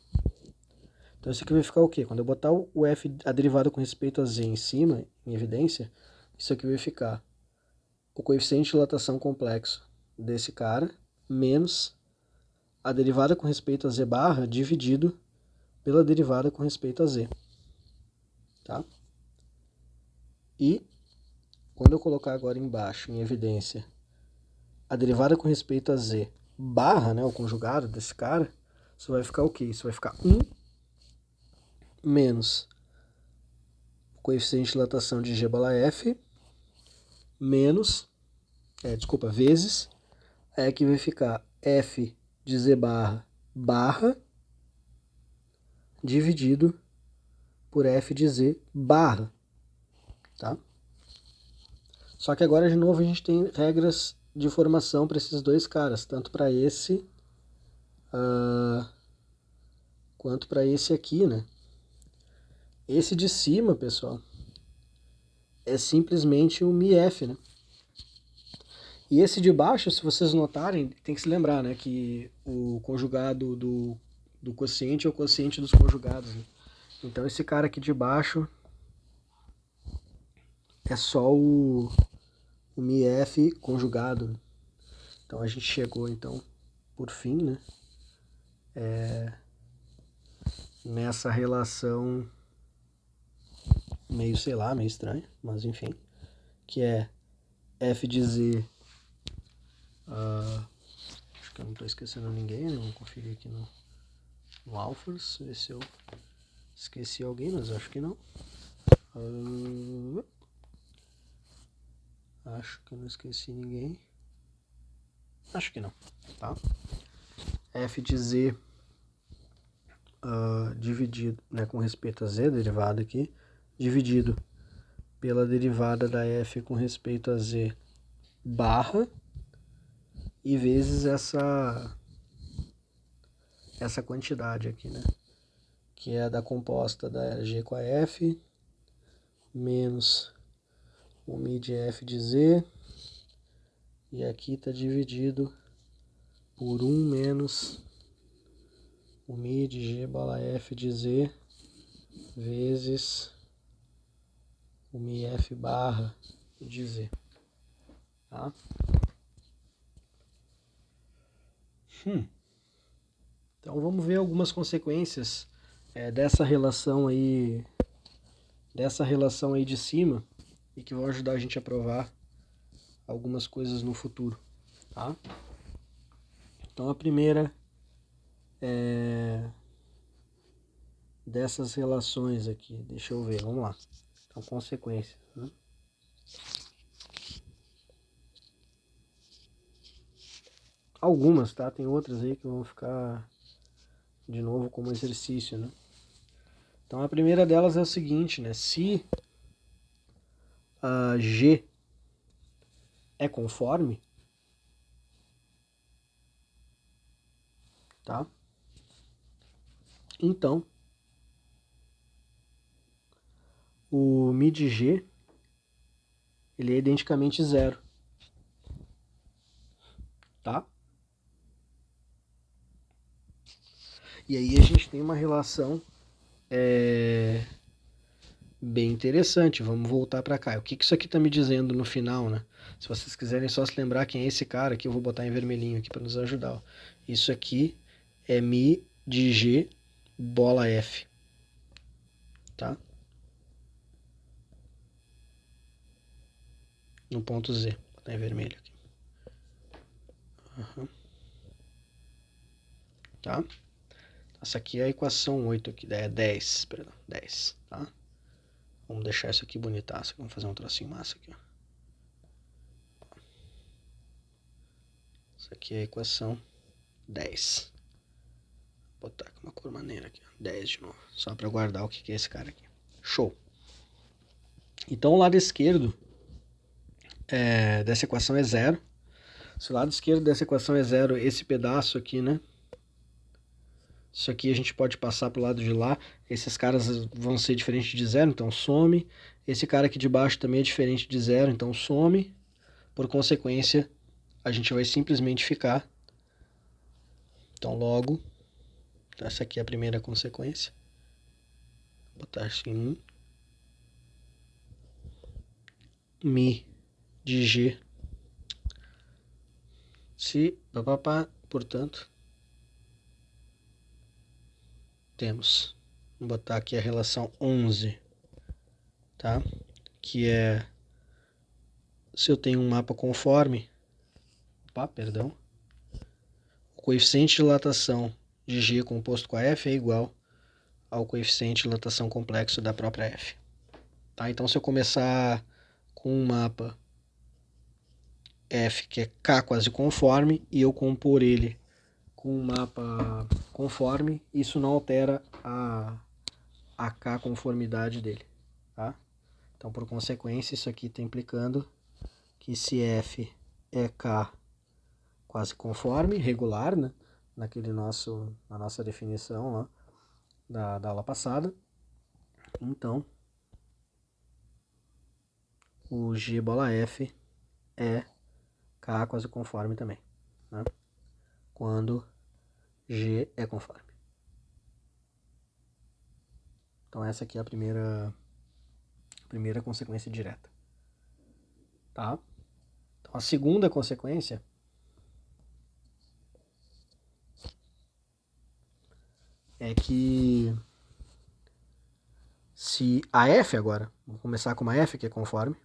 Speaker 1: Então isso aqui vai ficar o quê? Quando eu botar o f, a derivada com respeito a z em cima, em evidência, isso aqui vai ficar o coeficiente de dilatação complexo desse cara, menos a derivada com respeito a z barra dividido pela derivada com respeito a z. Tá? E quando eu colocar agora embaixo, em evidência, a derivada com respeito a z barra, né, o conjugado desse cara, isso vai ficar o quê? Isso vai ficar 1 menos o coeficiente de dilatação de g bala f, menos, vezes, que vai ficar f de z barra dividido por f de z barra, tá? Só que agora, de novo, a gente tem regras de formação para esses dois caras, tanto para esse quanto para esse aqui, né? Esse de cima, pessoal, é simplesmente o μf, né? E esse de baixo, se vocês notarem, tem que se lembrar, né, que o conjugado do quociente é o quociente dos conjugados, né? Então esse cara aqui de baixo é só o μf conjugado, né? Então a gente chegou, então, por fim, né, nessa relação meio, sei lá, meio estranha, mas enfim, que é f de z, acho que eu não estou esquecendo ninguém, né? Vamos conferir aqui no Alphas, ver se eu esqueci alguém, mas acho que não. Acho que eu não esqueci ninguém. Acho que não, tá? f de z dividido, né, com respeito a z, derivada aqui, dividido pela derivada da f com respeito a z barra, e vezes essa quantidade aqui, né, que é da composta da g com a f, menos o μ de f de z, e aqui está dividido por 1 menos o μ de g bala f de z vezes o μf barra de z. Tá? Então vamos ver algumas consequências dessa relação aí de cima, e que vão ajudar a gente a provar algumas coisas no futuro. Tá? Então a primeira dessas relações aqui, deixa eu ver, vamos lá. Então, consequências, né? Algumas, tá? Tem outras aí que vão ficar de novo como exercício, né? Então a primeira delas é o seguinte, né? Se a G é conforme, tá? Então o μ de G ele é identicamente zero, tá? E aí a gente tem uma relação bem interessante. Vamos voltar para cá. O que isso aqui está me dizendo no final, né? Se vocês quiserem só se lembrar quem é esse cara aqui, eu vou botar em vermelhinho aqui para nos ajudar. Ó. Isso aqui é μ de G bola F, tá? No ponto Z, vou botar em vermelho aqui. Tá? Essa aqui é a equação 8 aqui, é 10, perdão, 10, tá? Vamos deixar isso aqui bonitaço, vamos fazer um trocinho massa aqui, ó. Essa aqui é a equação 10. Vou botar com uma cor maneira aqui, ó. 10 de novo, só para guardar o que é esse cara aqui. Show! Então o lado esquerdo dessa equação é zero. Se o lado esquerdo dessa equação é zero, esse pedaço aqui, né? Isso aqui a gente pode passar para o lado de lá. Esses caras vão ser diferentes de zero, então some. Esse cara aqui de baixo também é diferente de zero, então some. Por consequência, a gente vai simplesmente ficar Então, logo, essa aqui é a primeira consequência. Vou botar assim, Mi de G, se, portanto, temos, vou botar aqui a relação 11, tá? Que é, se eu tenho um mapa conforme, o coeficiente de dilatação de G composto com a F é igual ao coeficiente de dilatação complexo da própria F. Tá? Então, se eu começar com um mapa F que é K quase conforme e eu compor ele com um mapa conforme, isso não altera a K conformidade dele. Tá? Então, por consequência, isso aqui está implicando que se F é K quase conforme, regular, né? Na nossa definição lá da aula passada, então o G bola F é K quase conforme também, né? Quando G é conforme. Então essa aqui é a primeira consequência direta, tá? Então a segunda consequência é que se a F agora, vamos começar com uma F que é conforme,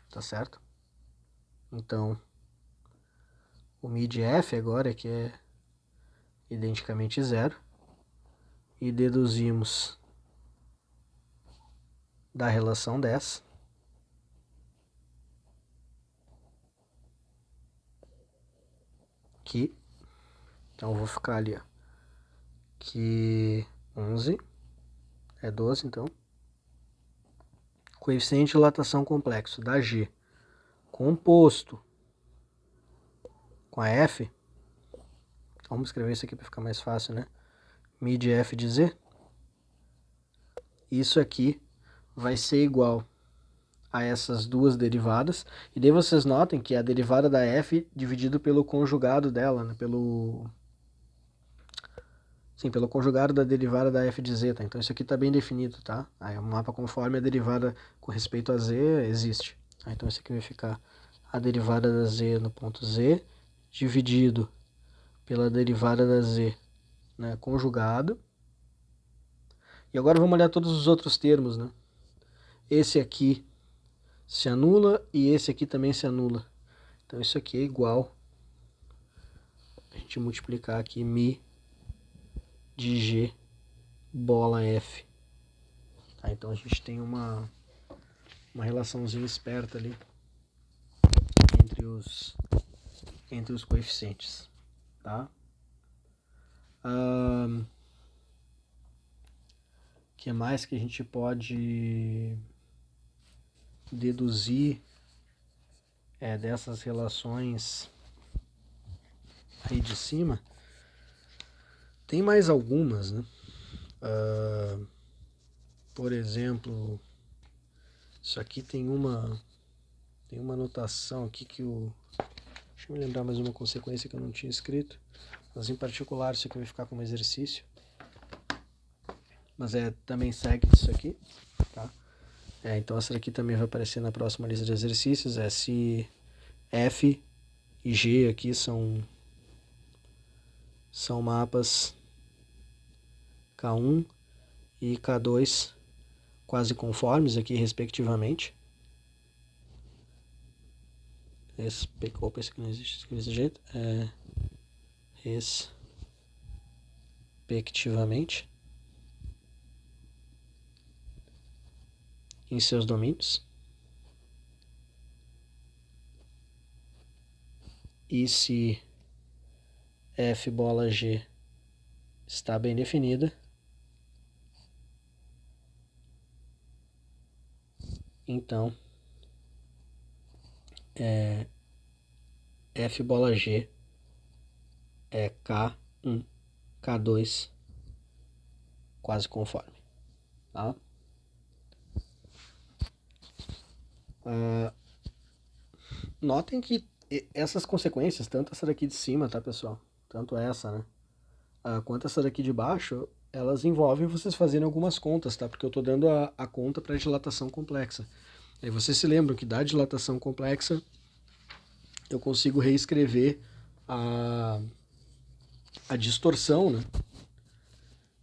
Speaker 1: tá certo? Então o Mi de F agora que é identicamente zero, e deduzimos da relação 10 que, então eu vou ficar ali, ó, que 11 é 12, então, coeficiente de dilatação complexo da G composto com a F, vamos escrever isso aqui para ficar mais fácil, né? Mi de F de Z, isso aqui vai ser igual a essas duas derivadas, e daí vocês notem que é a derivada da F dividido pelo conjugado dela, né? Pelo conjugado da derivada da F de Z, tá? Então isso aqui está bem definido, tá? Aí o mapa conforme a derivada com respeito a Z existe. Então isso aqui vai ficar a derivada da Z no ponto Z, dividido pela derivada da Z, né, conjugado. E agora vamos olhar todos os outros termos, né? Esse aqui se anula e esse aqui também se anula. Então isso aqui é igual a gente multiplicar aqui Mi de G bola F. Tá? Então a gente tem uma relaçãozinha esperta ali entre os coeficientes, tá? Que mais que a gente pode deduzir dessas relações aí de cima? Tem mais algumas, né? Por exemplo, isso aqui tem uma notação aqui que o... Deixa eu me lembrar mais uma consequência que eu não tinha escrito. Mas em particular isso aqui vai ficar como exercício. Mas também segue isso aqui, tá? Então essa daqui também vai aparecer na próxima lista de exercícios. Se F e G aqui são mapas K1 e K2 quase conformes aqui, respectivamente. Opa, esse aqui não existe desse jeito. Respectivamente. Em seus domínios. E se F bola G está bem definida, então F bola G é K1, K2 quase conforme. Tá? Notem que essas consequências, tanto essa daqui de cima, tá, pessoal? Tanto essa, né? Quanto essa daqui de baixo, elas envolvem vocês fazerem algumas contas, tá? Porque eu tô dando a conta para dilatação complexa. Aí vocês se lembram que da dilatação complexa eu consigo reescrever a distorção, né?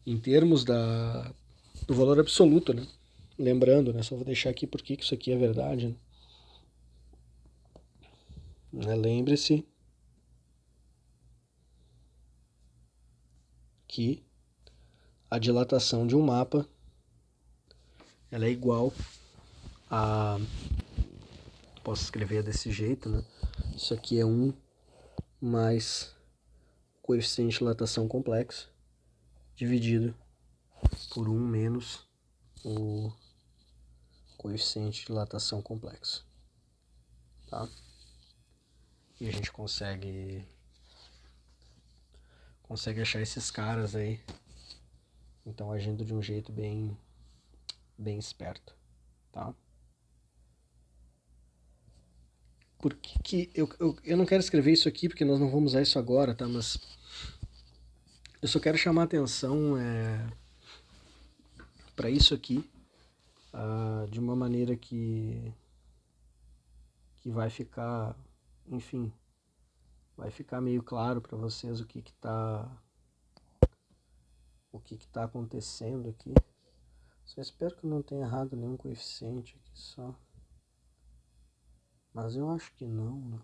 Speaker 1: Em termos do valor absoluto, né? Lembrando, né? Só vou deixar aqui porque isso aqui é verdade, né? Lembre-se que a dilatação de um mapa ela é igual a... Posso escrever desse jeito, né? Isso aqui é 1 mais coeficiente de dilatação complexo dividido por 1 menos o coeficiente de dilatação complexo. Tá? E a gente consegue achar esses caras aí, então agindo de um jeito bem esperto, tá? Por que eu não quero escrever isso aqui porque nós não vamos usar isso agora, tá? Mas eu só quero chamar a atenção para isso aqui de uma maneira que vai ficar, enfim, vai ficar meio claro para vocês o que está acontecendo aqui. Só espero que eu não tenha errado nenhum coeficiente aqui só. Mas eu acho que não, né?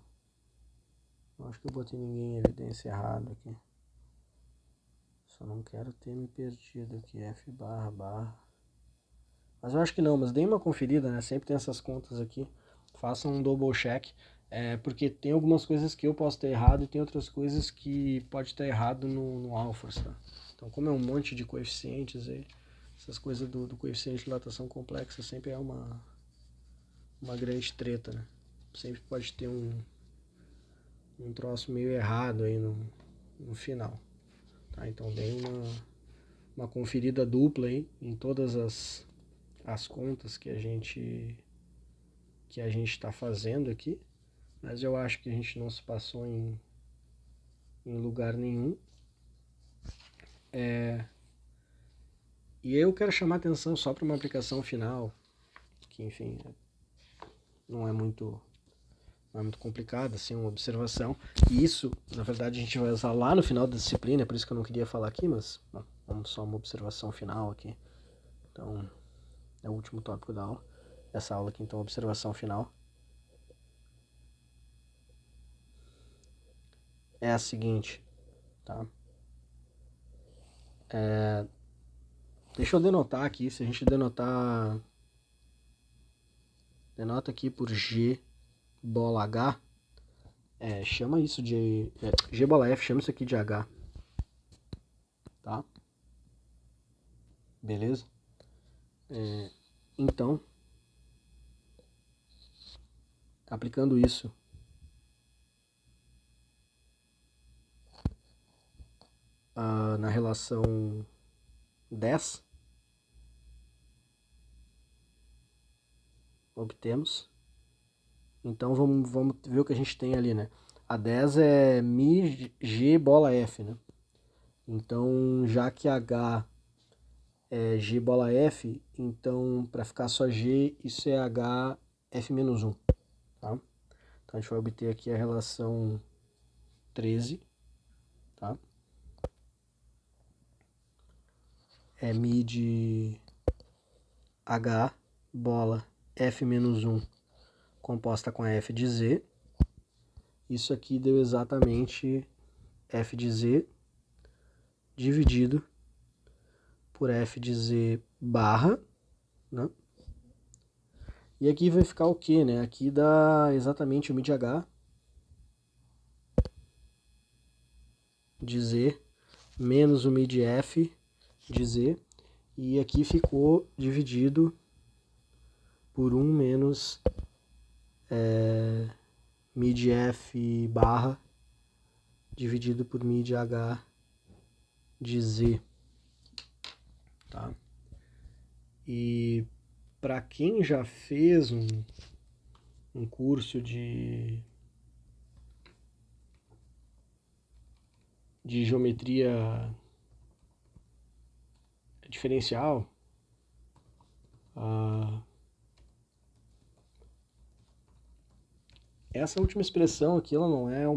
Speaker 1: Eu acho que eu botei ninguém em evidência errado aqui. Só não quero ter me perdido aqui, F barra barra. Mas eu acho que não, mas deem uma conferida, né? Sempre tem essas contas aqui. Façam um double check. Porque tem algumas coisas que eu posso ter errado e tem outras coisas que pode estar errado no Alphors, tá? Então, como é um monte de coeficientes aí, essas coisas do coeficiente de dilatação complexa sempre é uma grande treta, né? Sempre pode ter um troço meio errado aí no final. Tá? Então, deem uma conferida dupla aí em todas as contas que a gente está fazendo aqui, mas eu acho que a gente não se passou em lugar nenhum. E eu quero chamar atenção só para uma aplicação final, que enfim, não é muito complicada, assim, uma observação. E isso, na verdade, a gente vai usar lá no final da disciplina, por isso que eu não queria falar aqui, mas bom, vamos só uma observação final aqui. Então, é o último tópico da aula. Essa aula aqui, então, observação final. É a seguinte, tá? Deixa eu denotar aqui, se a gente denota aqui por G bola H, chama isso de... G bola F, chama isso aqui de H, tá? Beleza? Então, aplicando isso na relação 10, obtemos. Então vamos ver o que a gente tem ali, né? A 10 é mi G bola F, né? Então, já que H é G bola F, então para ficar só G, isso é H F menos 1, tá? Então a gente vai obter aqui a relação 13, tá? É mi de H bola F menos 1 composta com a F de Z. Isso aqui deu exatamente F de Z dividido por F de Z barra, né? E aqui vai ficar o que, né? Aqui dá exatamente o mi de H de Z menos o mi de F de Z. E aqui ficou dividido por 1 menos mi de F barra dividido por mi de H de Z. Tá? E para quem já fez um curso de de geometria diferencial, essa última expressão aqui, ela não é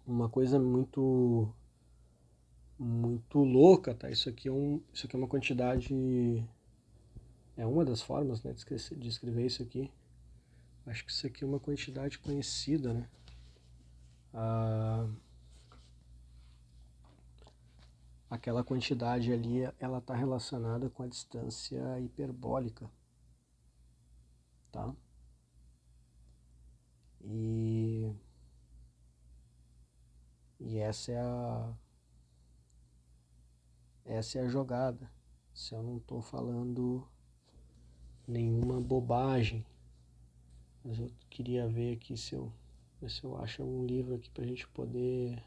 Speaker 1: uma coisa muito louca, tá? Isso aqui é uma quantidade, é uma das formas, né, de escrever isso aqui. Acho que isso aqui é uma quantidade conhecida, né? Aquela quantidade ali, ela está relacionada com a distância hiperbólica, tá? E essa é a jogada. Se eu não estou falando nenhuma bobagem, mas eu queria ver aqui se eu acho um livro aqui para a gente poder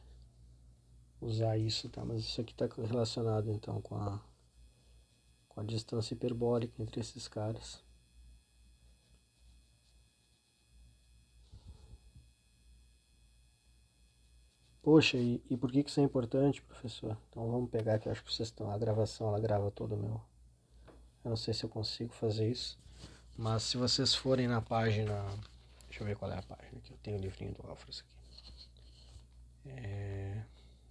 Speaker 1: usar isso, tá? Mas isso aqui está relacionado então com a distância hiperbólica entre esses caras. Poxa, e por que isso é importante, professor? Então vamos pegar aqui, eu acho que vocês estão, a gravação ela grava todo o meu. Eu não sei se eu consigo fazer isso, mas se vocês forem na página, deixa eu ver qual é a página aqui, eu tenho o livrinho do Alfred aqui.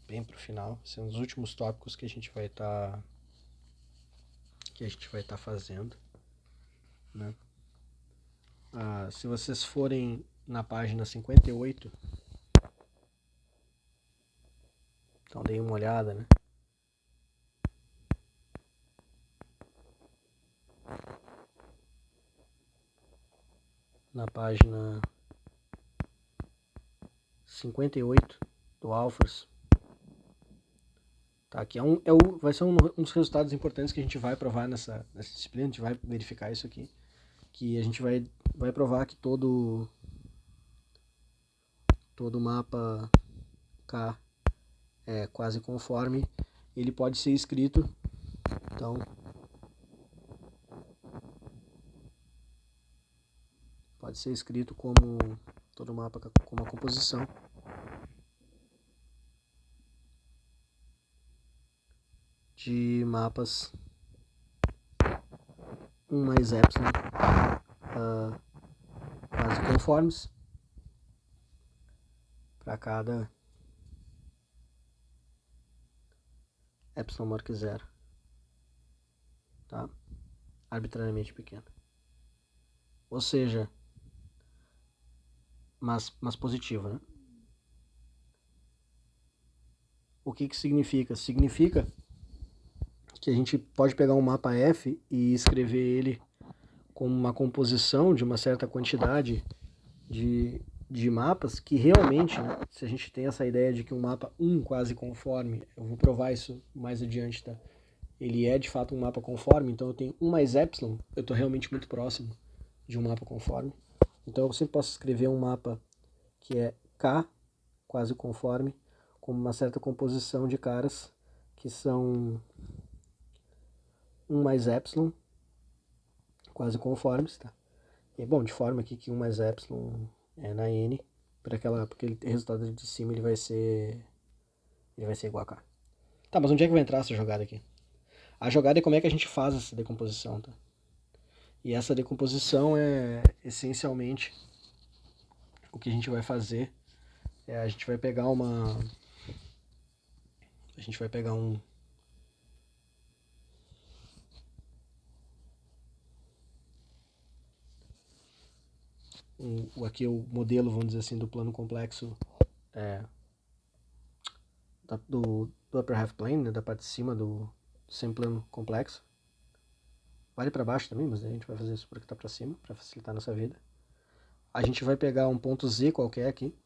Speaker 1: Bem pro final, são os últimos tópicos que a gente vai estar fazendo, né? Se vocês forem na página 58, então deem uma olhada, né? Na página 58 do Alphas. Tá, aqui vai ser um dos resultados importantes que a gente vai provar nessa disciplina, a gente vai verificar isso aqui, que a gente vai provar que todo mapa K é quase conforme, ele pode ser escrito, então, pode ser escrito como todo mapa com uma composição de mapas 1 mais epsilon quase conformes para cada epsilon maior que 0, tá? Arbitrariamente pequeno. Ou seja, mas positivo, né? O que significa? Significa que a gente pode pegar um mapa F e escrever ele como uma composição de uma certa quantidade de mapas que realmente, né, se a gente tem essa ideia de que um mapa 1 quase conforme, eu vou provar isso mais adiante, tá? Ele é de fato um mapa conforme, então eu tenho 1 mais epsilon, eu estou realmente muito próximo de um mapa conforme. Então eu sempre posso escrever um mapa que é K quase conforme, como uma certa composição de caras que são 1 mais epsilon quase conformes, tá? E bom, de forma aqui que 1 mais epsilon é na n, porque aquele resultado de cima ele vai ser igual a k. Tá, mas onde é que vai entrar essa jogada aqui? A jogada é como é que a gente faz essa decomposição, tá? E essa decomposição é essencialmente o que a gente vai fazer. A gente vai pegar aqui o modelo, vamos dizer assim, do plano complexo do upper half plane, né, da parte de cima do semiplano complexo. Vale para baixo também, mas a gente vai fazer isso porque está para cima, para facilitar a nossa vida. A gente vai pegar um ponto Z qualquer aqui.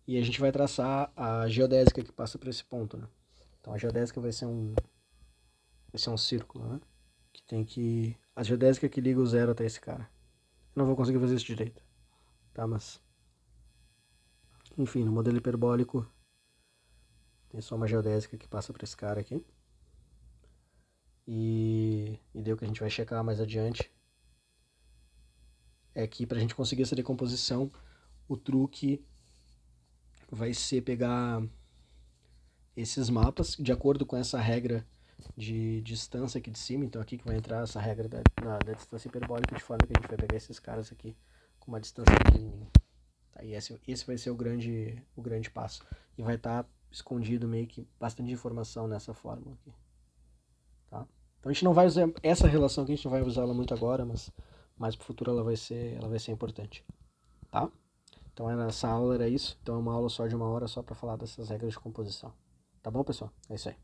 Speaker 1: E a gente vai traçar a geodésica que passa por esse ponto, né? Então a geodésica vai ser um círculo, né? A geodésica que liga o zero até esse cara. Eu não vou conseguir fazer isso direito, tá? Mas, enfim, no modelo hiperbólico tem só uma geodésica que passa por esse cara aqui. E daí o que a gente vai checar mais adiante é que para a gente conseguir essa decomposição, o truque vai ser pegar esses mapas de acordo com essa regra de distância aqui de cima. Então aqui que vai entrar essa regra da distância hiperbólica, de forma que a gente vai pegar esses caras aqui com uma distância pequenininha. Tá? E esse vai ser o grande passo. E vai estar escondido meio que bastante informação nessa fórmula aqui. Tá? Então a gente não vai usar essa relação aqui, a gente não vai usar ela muito agora, mas mais pro futuro ela vai ser importante. Tá? Então nessa aula era isso. Então é uma aula só de 1 hora só para falar dessas regras de composição. Tá bom, pessoal? É isso aí.